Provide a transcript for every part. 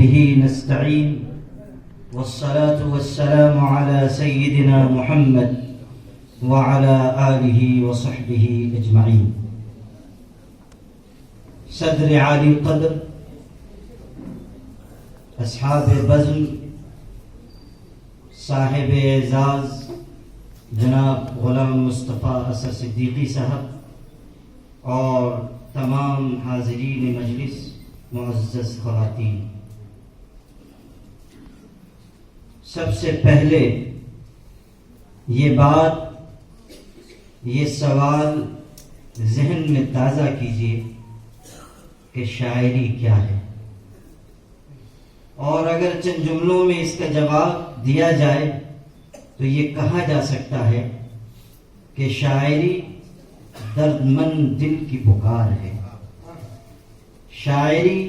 وبه نستعين والصلاة والسلام على سيدنا محمد وعلى آله وصحبه أجمعين. صدر عالی قدر، اصحاب بزم، صاحب اعزاز جناب غلام مصطفیٰ اثر صدیقی صاحب اور تمام حاضرین مجلس، معزز خواتین، سب سے پہلے یہ بات، یہ سوال ذہن میں تازہ کیجیے کہ شاعری کیا ہے، اور اگر چند جملوں میں اس کا جواب دیا جائے تو یہ کہا جا سکتا ہے کہ شاعری درد مند دل کی پکار ہے. شاعری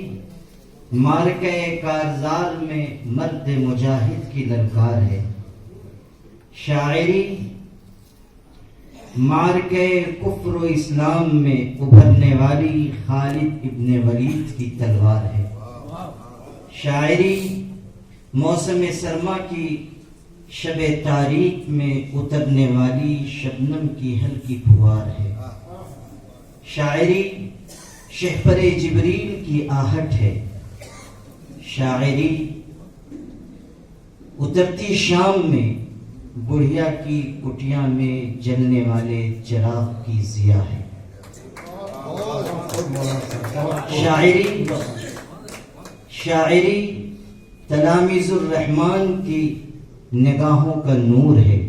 مارکہ کارزار میں مرد مجاہد کی للکار ہے. شاعری مارکہ کفر و اسلام میں ابھرنے والی خالد ابن ولید کی تلوار ہے. شاعری موسم سرما کی شب تاریک میں اترنے والی شبنم کی ہلکی پھوار ہے. شاعری شہپر جبریل کی آہٹ ہے. شاعری اترتی شام میں بڑھیا کی کٹیاں میں جلنے والے چراغ کی ضیا ہے. شاعری تلاميذ الرحمن کی نگاہوں کا نور ہے.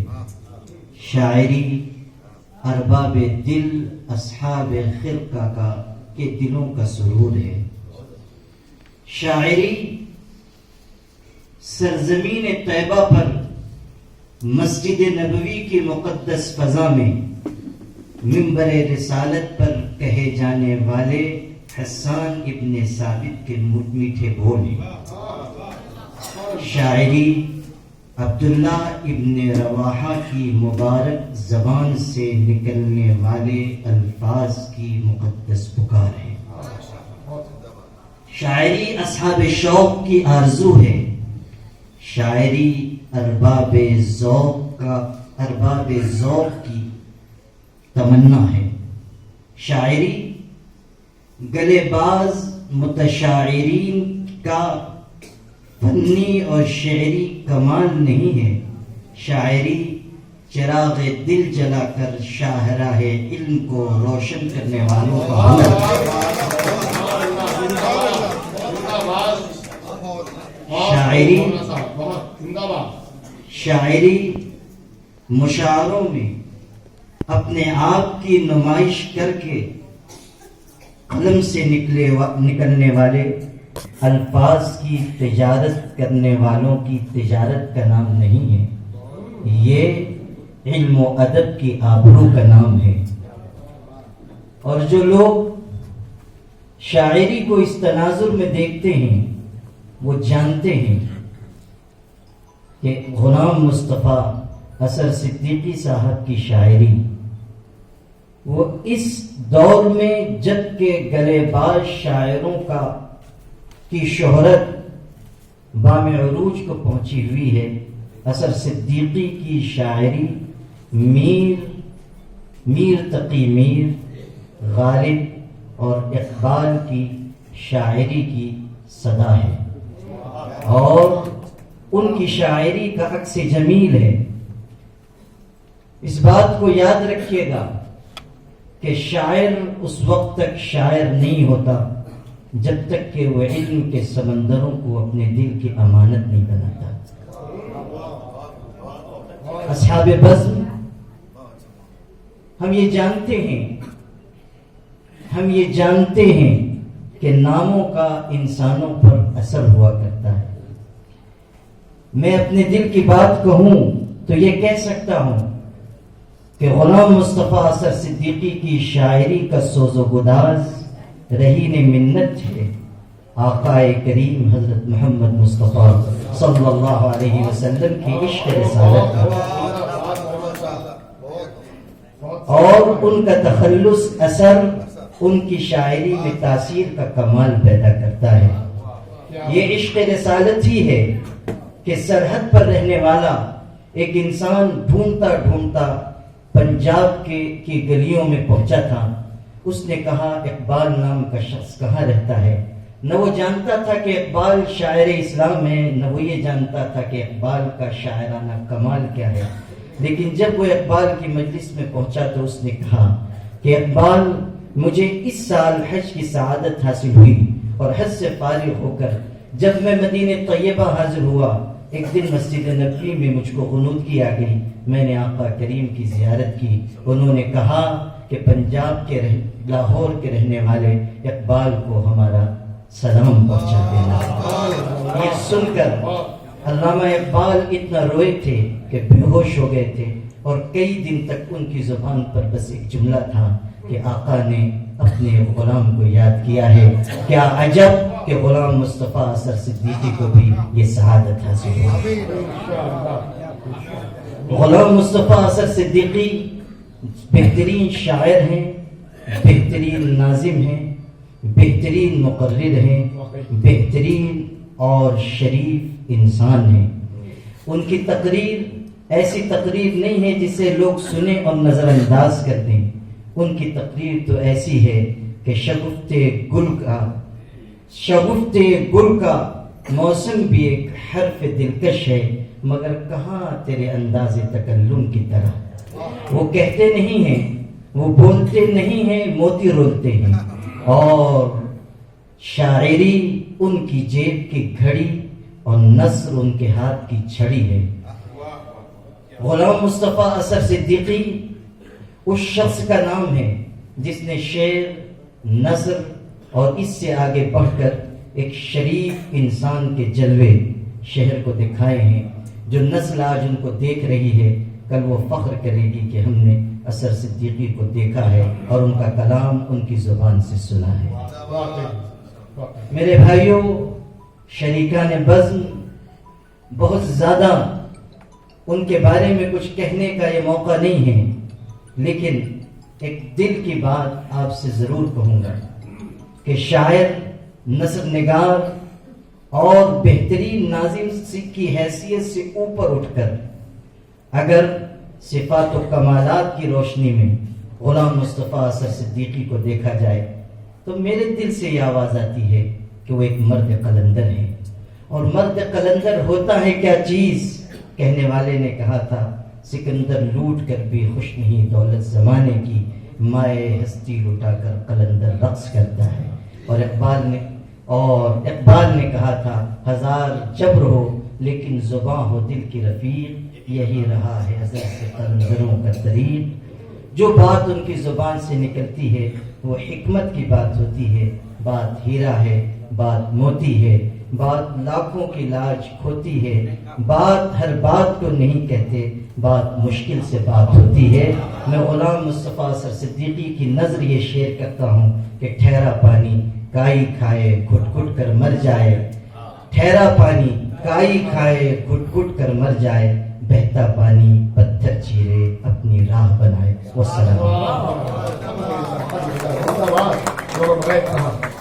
شاعری ارباب دل، اصحاب خرقہ کا کے دلوں کا سرور ہے. شاعری سرزمین طیبہ پر مسجد نبوی کی مقدس فضا میں منبر رسالت پر کہے جانے والے حسان ابن ثابت کے میٹھے بول ہیں. شاعری عبداللہ ابن رواحہ کی مبارک زبان سے نکلنے والے الفاظ کی مقدس پکار ہے. شاعری اصحاب شوق کی آرزو ہے. شاعری ارباب ذوق کی تمنا ہے. شاعری گلے باز متشاعرین کا فنی اور شعری کمال نہیں ہے. شاعری چراغ دل جلا کر شاہراہ علم کو روشن کرنے والوں کا ہنر ہے. شاعری مشاعروں میں اپنے آپ کی نمائش کر کے قلم سے نکلنے والے الفاظ کی تجارت کرنے والوں کی تجارت کا نام نہیں ہے. یہ علم و ادب کی آبرو کا نام ہے. اور جو لوگ شاعری کو اس تناظر میں دیکھتے ہیں وہ جانتے ہیں کہ غلام مصطفیٰ اثر صدیقی صاحب کی شاعری وہ اس دور میں جب کہ گلے باز شاعروں کی شہرت بام عروج کو پہنچی ہوئی ہے. اثر صدیقی کی شاعری میر تقی میر، غالب اور اقبال کی شاعری کی صدا ہے، اور ان کی شاعری کا عکس جمیل ہے. اس بات کو یاد رکھیے گا کہ شاعر اس وقت تک شاعر نہیں ہوتا جب تک کہ وہ علم کے سمندروں کو اپنے دل کی امانت نہیں بناتا. اصحاب بزم، ہم یہ جانتے ہیں کہ ناموں کا انسانوں پر اثر ہوا کرتا ہے. میں اپنے دل کی بات کہوں تو یہ کہہ سکتا ہوں کہ غلام مصطفیٰ اثر صدیقی کی شاعری کا سوز و گداز رہین منت ہے آقا کریم حضرت محمد مصطفیٰ صلی اللہ علیہ وسلم کی عشق رسالت کا، اور ان کا تخلص اثر ان کی شاعری میں تاثیر کا کمال پیدا کرتا ہے. یہ عشق رسالت ہی ہے کہ سرحد پر رہنے والا ایک انسان ڈھونڈتا ڈھونڈتا پنجاب کی گلیوں میں پہنچا تھا. اس نے کہا اقبال نام کا شخص کہاں رہتا ہے. نہ وہ جانتا تھا کہ اقبال شاعر اسلام ہے، نہ وہ یہ جانتا تھا کہ اقبال کا شاعرانہ کمال کیا ہے. لیکن جب وہ اقبال کی مجلس میں پہنچا تو اس نے کہا کہ اقبال، مجھے اس سال حج کی سعادت حاصل ہوئی اور حج سے فارغ ہو کر جب میں مدینہ طیبہ حاضر ہوا، ایک دن مسجد نبوی میں مجھ کو غنودگی آ گئی. میں نے آقا کریم کی زیارت کی. انہوں نے کہا کہ پنجاب کے لاہور کے رہنے والے اقبال کو ہمارا سلام پہنچا دینا. یہ سن کر علامہ اقبال اتنا روئے تھے کہ بے ہوش ہو گئے تھے، اور کئی دن تک ان کی زبان پر بس ایک جملہ تھا کہ آقا نے اپنے غلام کو یاد کیا ہے. کیا عجب کہ غلام مصطفیٰ اثر صدیقی کو بھی یہ سعادت حاصل ہوئی. غلام مصطفیٰ اثر صدیقی بہترین شاعر ہیں، بہترین ناظم ہیں، بہترین مقرر ہیں، بہترین اور شریف انسان ہیں. ان کی تقریر ایسی تقریر نہیں ہے جسے لوگ سنیں اور نظر انداز کر دیں. ان کی تقریر تو ایسی ہے کہ شگفت گل کا موسم بھی ایک حرف دلکش ہے، مگر کہاں تیرے انداز تکلم کی طرح. وہ کہتے نہیں ہیں، وہ بولتے نہیں ہیں، موتی رولتے ہیں، اور شاعری ان کی جیب کی گھڑی اور نثر ان کے ہاتھ کی چھڑی ہے. غلام مصطفیٰ اثر صدیقی اس شخص کا نام ہے جس نے شعر، نثر اور اس سے آگے بڑھ کر ایک شریف انسان کے جلوے شہر کو دکھائے ہیں. جو نسل آج ان کو دیکھ رہی ہے، کل وہ فخر کرے گی کہ ہم نے اثر صدیقی کو دیکھا ہے اور ان کا کلام ان کی زبان سے سنا ہے. میرے بھائیوں، شریکان بزم، بہت زیادہ ان کے بارے میں کچھ کہنے کا یہ موقع نہیں ہے، لیکن ایک دل کی بات آپ سے ضرور کہوں گا کہ شاعر، نثر نگار اور بہترین ناظم کی حیثیت سے اوپر اٹھ کر اگر صفات و کمالات کی روشنی میں غلام مصطفیٰ اثر صدیقی کو دیکھا جائے تو میرے دل سے یہ آواز آتی ہے کہ وہ ایک مرد قلندر ہے. اور مرد قلندر ہوتا ہے کیا چیز؟ کہنے والے نے کہا تھا، سکندر لوٹ کر بھی خوش نہیں دولت زمانے کی، مائے ہستی لٹا کر قلندر رقص کرتا ہے. اور اقبال نے کہا تھا، ہزار جبر ہو لیکن زباں ہو دل کی رفیق، یہی رہا ہے ازل سے قلندروں کا طریق. جو بات ان کی زبان سے نکلتی ہے وہ حکمت کی بات ہوتی ہے. بات ہیرا ہے، بات موتی ہے، بات لاکھوں کی لاج کھوتی ہے. بات ہر بات کو نہیں کہتے، بات مشکل سے بات ہوتی ہے. میں غلام مصطفیٰ اثر صدیقی کی نظر یہ شعر کرتا ہوں کہ ٹھہرا پانی کائی کھائے گھٹ گھٹ کر مر جائے، ٹھہرا پانی کائی کھائے گھٹ گھٹ کر مر جائے، بہتا پانی پتھر چیرے اپنی راہ بنائے. والسلام.